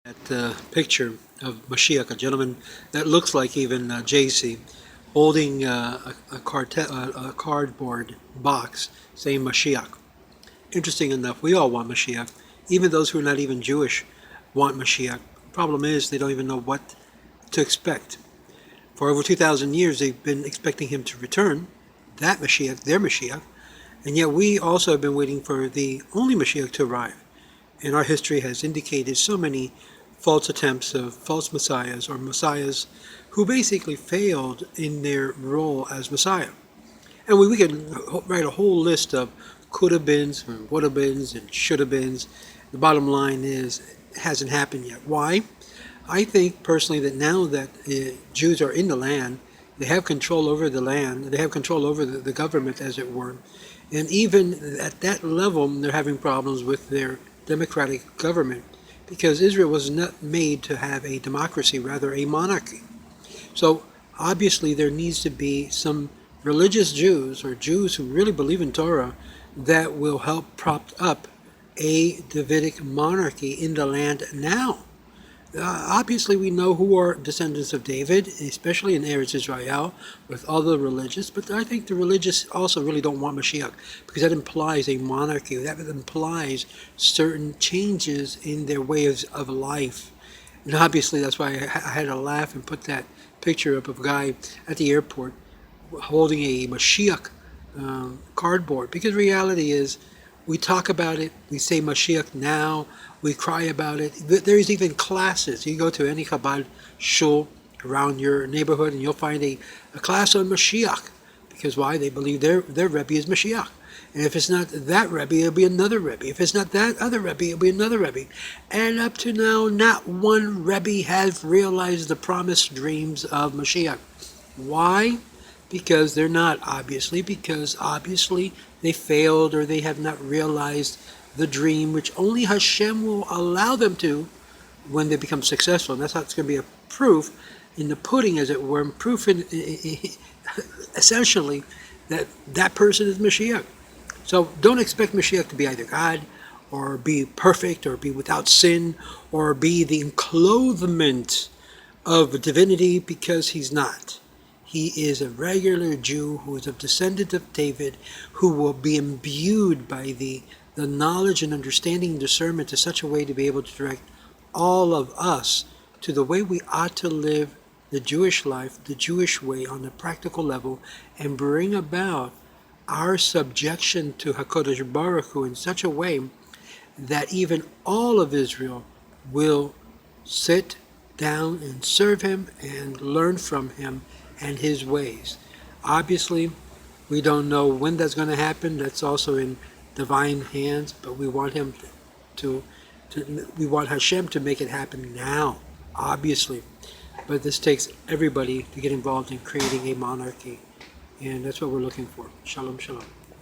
That picture of Mashiach, a gentleman that looks like even JC, holding a cardboard box saying Mashiach. Interesting enough, we all want Mashiach. Even those who are not even Jewish want Mashiach. Problem is, they don't even know what to expect. For over 2,000 years, they've been expecting him to return, that Mashiach, their Mashiach, and yet we also have been waiting for the only Mashiach to arrive. And our history has indicated so many false attempts of false messiahs or messiahs who basically failed in their role as Messiah. And we can write a whole list of could have beens, would have beens, and should have beens. The bottom line is, it hasn't happened yet. Why? I think personally that now that Jews are in the land, they have control over the land, they have control over the government, as it were. And even at that level, they're having problems with their democratic government, because Israel was not made to have a democracy, rather a monarchy. So obviously there needs to be some religious Jews, or Jews who really believe in Torah, that will help prop up a Davidic monarchy in the land now. Obviously we know who are descendants of David, especially in Eretz Israel, with other religious, but I think the religious also really don't want Mashiach, because that implies a monarchy, that implies certain changes in their ways of life. And obviously that's why I had to laugh and put that picture up of a guy at the airport holding a Mashiach cardboard, because reality is, we talk about it, we say Mashiach now, we cry about it. There's even classes. You go to any Chabad shul around your neighborhood and you'll find a class on Mashiach. Because why? They believe their Rebbe is Mashiach. And if it's not that Rebbe, it'll be another Rebbe. If it's not that other Rebbe, it'll be another Rebbe. And up to now, not one Rebbe has realized the promised dreams of Mashiach. Why? Because they're not, obviously. Because obviously they failed, or they have not realized the dream, which only Hashem will allow them to when they become successful. And that's how it's going to be a proof in the pudding, as it were, proof in, essentially that that person is Mashiach. So don't expect Mashiach to be either God, or be perfect, or be without sin, or be the enclothement of divinity, because he's not. He is a regular Jew who is a descendant of David, who will be imbued by the knowledge and understanding and discernment to such a way to be able to direct all of us to the way we ought to live the Jewish life, the Jewish way on a practical level, and bring about our subjection to HaKadosh Baruch Hu in such a way that even all of Israel will sit down and serve him and learn from him and his ways. Obviously, we don't know when that's going to happen. That's also in divine hands, but we want him we want Hashem to make it happen now, obviously. But this takes everybody to get involved in creating a monarchy, and that's what we're looking for. Shalom, shalom.